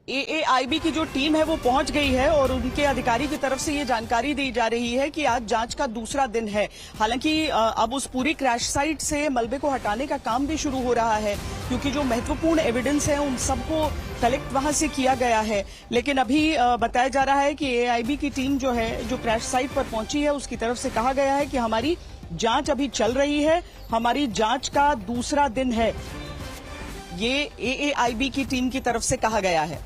एएआईबी की जो टीम है वो पहुंच गई है और उनके अधिकारी की तरफ से ये जानकारी दी जा रही है कि आज जांच का दूसरा दिन है। हालांकि अब उस पूरी क्रैश साइट से मलबे को हटाने का काम भी शुरू हो रहा है, क्योंकि जो महत्वपूर्ण एविडेंस है उन सबको कलेक्ट वहां से किया गया है। लेकिन अभी बताया जा रहा है कि एएआईबी की टीम जो है, जो क्रैश साइट पर पहुंची है, उसकी तरफ से कहा गया है कि हमारी जांच अभी चल रही है, हमारी जांच का दूसरा दिन है। ये एएआईबी की टीम की तरफ से कहा गया है।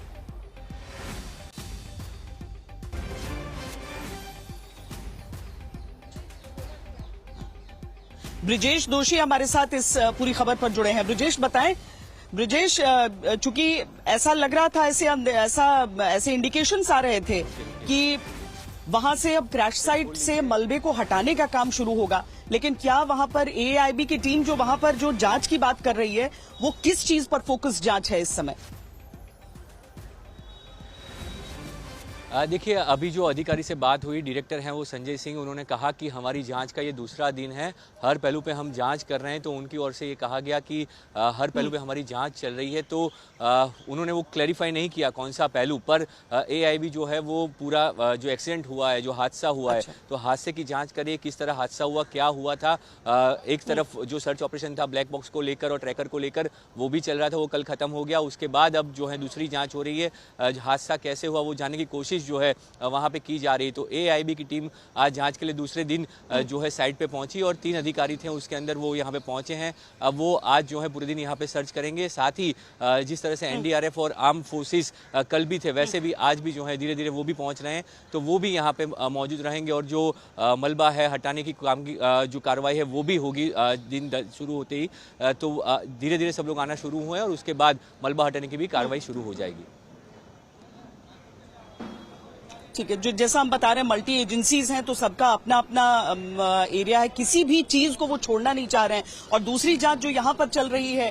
ब्रिजेश दोषी हमारे साथ इस पूरी खबर पर जुड़े हैं। ब्रिजेश बताएं। ब्रिजेश, चूंकि ऐसा लग रहा था, ऐसे इंडिकेशंस आ रहे थे कि वहां से अब क्रैश साइट से मलबे को हटाने का काम शुरू होगा, लेकिन क्या वहां पर एएआईबी की टीम जो वहां पर जो जांच की बात कर रही है, वो किस चीज पर फोकस जांच है इस समय? देखिए, अभी जो अधिकारी से बात हुई, डायरेक्टर हैं वो संजय सिंह, उन्होंने कहा कि हमारी जांच का ये दूसरा दिन है, हर पहलू पे हम जांच कर रहे हैं। तो उनकी ओर से ये कहा गया कि हर पहलू पे हमारी जांच चल रही है। तो उन्होंने वो क्लैरिफाई नहीं किया कौन सा पहलू, पर एआईबी जो है वो पूरा जो एक्सीडेंट हुआ है, जो हादसा हुआ है, तो हादसे की जाँच करिए, किस तरह हादसा हुआ, क्या हुआ था। एक तरफ जो सर्च ऑपरेशन था ब्लैक बॉक्स को लेकर और ट्रैकर को लेकर, वो भी चल रहा था, वो कल खत्म हो गया। उसके बाद अब जो है दूसरी जाँच हो रही है, हादसा कैसे हुआ वो जानने की कोशिश जो है वहां पे की जा रही है। तो एआईबी की टीम आज जांच के लिए दूसरे दिन जो है साइट पे पहुंची और 3 अधिकारी थे उसके अंदर, वो यहां पे पहुंचे हैं। अब वो आज जो है पूरे दिन यहां पे सर्च करेंगे। साथ ही जिस तरह से एनडीआरएफ और आर्म फोर्सेस कल भी थे, वैसे भी आज भी जो है धीरे धीरे वो भी पहुंच रहे हैं, तो वो भी यहाँ पे मौजूद रहेंगे। और जो मलबा है हटाने की काम की जो कार्रवाई है वो भी होगी दिन शुरू होते ही। तो धीरे धीरे सब लोग आना शुरू हुए और उसके बाद मलबा हटाने की भी कार्रवाई शुरू हो जाएगी। ठीक है, जो जैसा हम बता रहे हैं, मल्टी एजेंसीज हैं तो सबका अपना अपना एरिया है, किसी भी चीज को वो छोड़ना नहीं चाह रहे हैं। और दूसरी जांच जो यहाँ पर चल रही है,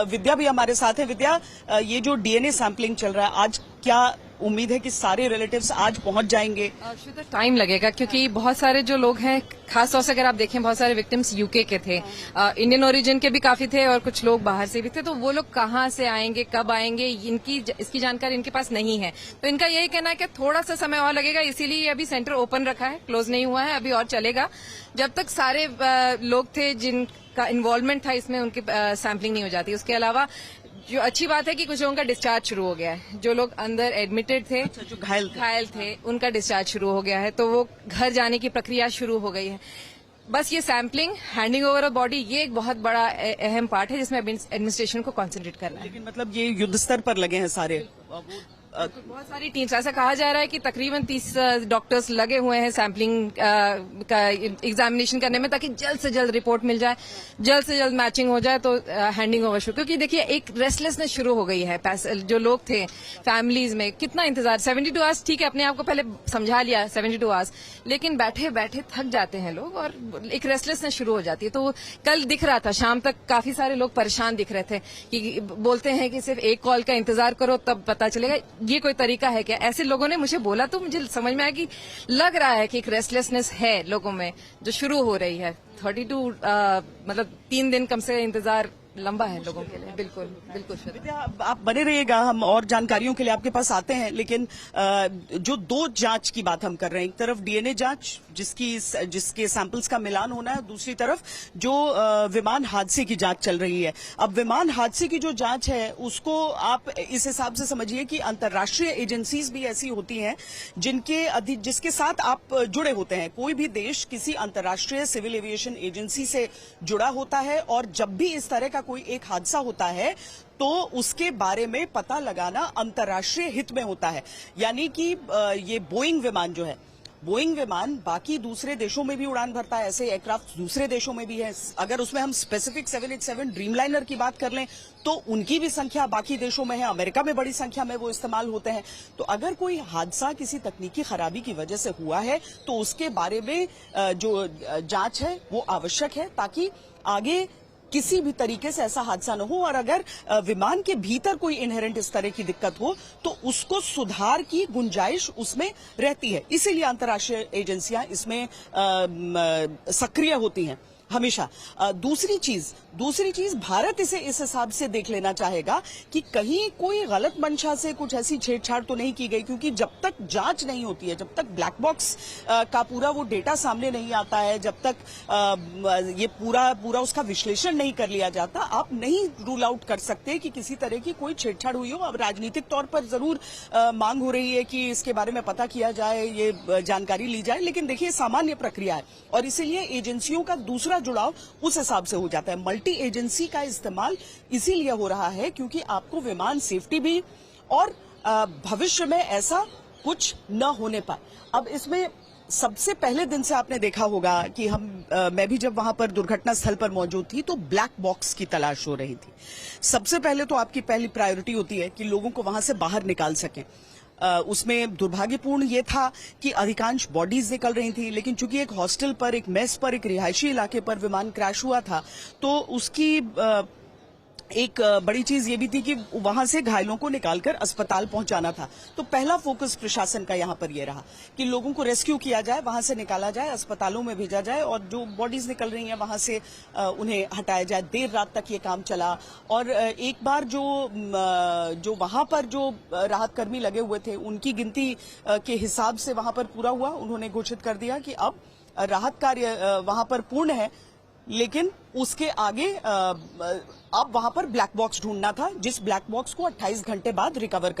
विद्या भी हमारे साथ है। विद्या, ये जो डीएनए सैंपलिंग चल रहा है, आज क्या उम्मीद है कि सारे रिलेटिव्स आज पहुंच जाएंगे? टाइम लगेगा, क्योंकि बहुत सारे जो लोग हैं, खासतौर से अगर आप देखें, बहुत सारे विक्टिम्स यूके के थे, इंडियन ओरिजिन के भी काफी थे और कुछ लोग बाहर से भी थे। तो वो लोग कहाँ से आएंगे, कब आएंगे, इसकी जानकारी इनके पास नहीं है। तो इनका यही कहना है कि थोड़ा सा समय और लगेगा, इसीलिए अभी सेंटर ओपन रखा है, क्लोज नहीं हुआ है, अभी और चलेगा जब तक सारे लोग थे जिनका इन्वॉल्वमेंट था इसमें, उनकी सैंपलिंग नहीं हो जाती। उसके अलावा जो अच्छी बात है कि कुछ लोगों का डिस्चार्ज शुरू हो गया है, जो लोग अंदर एडमिटेड थे, जो घायल थे, उनका डिस्चार्ज शुरू हो गया है, तो वो घर जाने की प्रक्रिया शुरू हो गई है। बस ये sampling, handing over of body, ये एक बहुत बड़ा अहम पार्ट है जिसमें एडमिनिस्ट्रेशन को कंसंट्रेट करना है। लेकिन मतलब ये युद्ध स्तर पर लगे हैं सारे, बहुत सारी टीम्स, ऐसा कहा जा रहा है कि तकरीबन 30 डॉक्टर्स लगे हुए हैं सैंपलिंग का एग्जामिनेशन करने में, ताकि जल्द से जल्द रिपोर्ट मिल जाए, जल्द से जल्द मैचिंग हो जाए तो हैंडिंग ओवर शुरू। क्योंकि देखिए, एक रेस्टलेसनेस शुरू हो गई है, जो लोग थे फैमिलीज में, कितना इंतजार, 72 आवर्स ठीक है, अपने आप को पहले समझा लिया 72 आवर्स, लेकिन बैठे बैठे थक जाते हैं लोग और एक रेस्टलेसनेस शुरू हो जाती है। तो कल दिख रहा था शाम तक, काफी सारे लोग परेशान दिख रहे थे कि बोलते हैं कि सिर्फ एक कॉल का इंतजार करो तब पता चलेगा। ये कोई तरीका है क्या? ऐसे लोगों ने मुझे बोला तो मुझे समझ में आया कि लग रहा है कि एक रेस्टलेसनेस है लोगों में जो शुरू हो रही है। 32 मतलब 3 दिन कम से इंतजार लंबा है लोगों के लिए। बिल्कुल बिल्कुल। आप बने रहिएगा, हम और जानकारियों के लिए आपके पास आते हैं। लेकिन जो 2 जांच की बात हम कर रहे हैं, एक तरफ डीएनए जांच जिसके सैंपल्स का मिलान होना है, दूसरी तरफ जो विमान हादसे की जांच चल रही है। अब विमान हादसे की जो जांच है उसको आप इस हिसाब से समझिए कि अंतर्राष्ट्रीय एजेंसीज भी ऐसी होती हैं जिसके साथ आप जुड़े होते हैं। कोई भी देश किसी अंतर्राष्ट्रीय सिविल एविएशन एजेंसी से जुड़ा होता है और जब भी इस तरह का कोई एक हादसा होता है तो उसके बारे में पता लगाना अंतर्राष्ट्रीय हित में होता है। यानी कि ये बोइंग विमान जो है, बोइंग विमान बाकी दूसरे देशों में भी उड़ान भरता है, ऐसे एयरक्राफ्ट दूसरे देशों में भी है। अगर उसमें हम स्पेसिफिक 787 ड्रीमलाइनर की बात कर लें तो उनकी भी संख्या बाकी देशों में है, अमेरिका में बड़ी संख्या में वो इस्तेमाल होते हैं। तो अगर कोई हादसा किसी तकनीकी खराबी की वजह से हुआ है तो उसके बारे में जो जांच है वो आवश्यक है, ताकि आगे किसी भी तरीके से ऐसा हादसा न हो। और अगर विमान के भीतर कोई इनहेरेंट इस तरह की दिक्कत हो तो उसको सुधार की गुंजाइश उसमें रहती है। इसीलिए अंतर्राष्ट्रीय एजेंसियां इसमें सक्रिय होती हैं। हमेशा। दूसरी चीज भारत इसे इस हिसाब से देख लेना चाहेगा कि कहीं कोई गलत मंशा से कुछ ऐसी छेड़छाड़ तो नहीं की गई, क्योंकि जब तक जांच नहीं होती है, जब तक ब्लैक बॉक्स का पूरा वो डेटा सामने नहीं आता है, जब तक ये पूरा उसका विश्लेषण नहीं कर लिया जाता, आप नहीं रूल आउट कर सकते कि किसी तरह की कोई छेड़छाड़ हुई हो। अब राजनीतिक तौर पर जरूर मांग हो रही है कि इसके बारे में पता किया जाए, ये जानकारी ली जाए, लेकिन देखिए सामान्य प्रक्रिया है और इसीलिए एजेंसियों का दूसरा जुड़ाव उस हिसाब से हो जाता है। मल्टी एजेंसी का इस्तेमाल इसीलिए हो रहा है क्योंकि आपको विमान सेफ्टी भी और भविष्य में ऐसा कुछ न होने पाए। अब इसमें सबसे पहले दिन से आपने देखा होगा कि मैं भी जब वहां पर दुर्घटना स्थल पर मौजूद थी तो ब्लैक बॉक्स की तलाश हो रही थी। सबसे पहले तो आपकी पहली प्रायोरिटी होती है कि लोगों को वहां से बाहर निकाल सकें। उसमें दुर्भाग्यपूर्ण ये था कि अधिकांश बॉडीज निकल रही थी, लेकिन चूंकि एक हॉस्टल पर, एक मेस पर, एक रिहायशी इलाके पर विमान क्रैश हुआ था, तो उसकी एक बड़ी चीज ये भी थी कि वहां से घायलों को निकालकर अस्पताल पहुंचाना था। तो पहला फोकस प्रशासन का यहां पर यह रहा कि लोगों को रेस्क्यू किया जाए, वहां से निकाला जाए, अस्पतालों में भेजा जाए और जो बॉडीज निकल रही हैं वहां से उन्हें हटाया जाए। देर रात तक ये काम चला और एक बार जो वहां पर जो राहत कर्मी लगे हुए थे उनकी गिनती के हिसाब से वहां पर पूरा हुआ। उन्होंने घोषित कर दिया कि अब राहत कार्य वहां पर पूर्ण है, लेकिन उसके आगे अब वहां पर ब्लैक बॉक्स ढूंढना था, जिस ब्लैक बॉक्स को 28 घंटे बाद रिकवर कर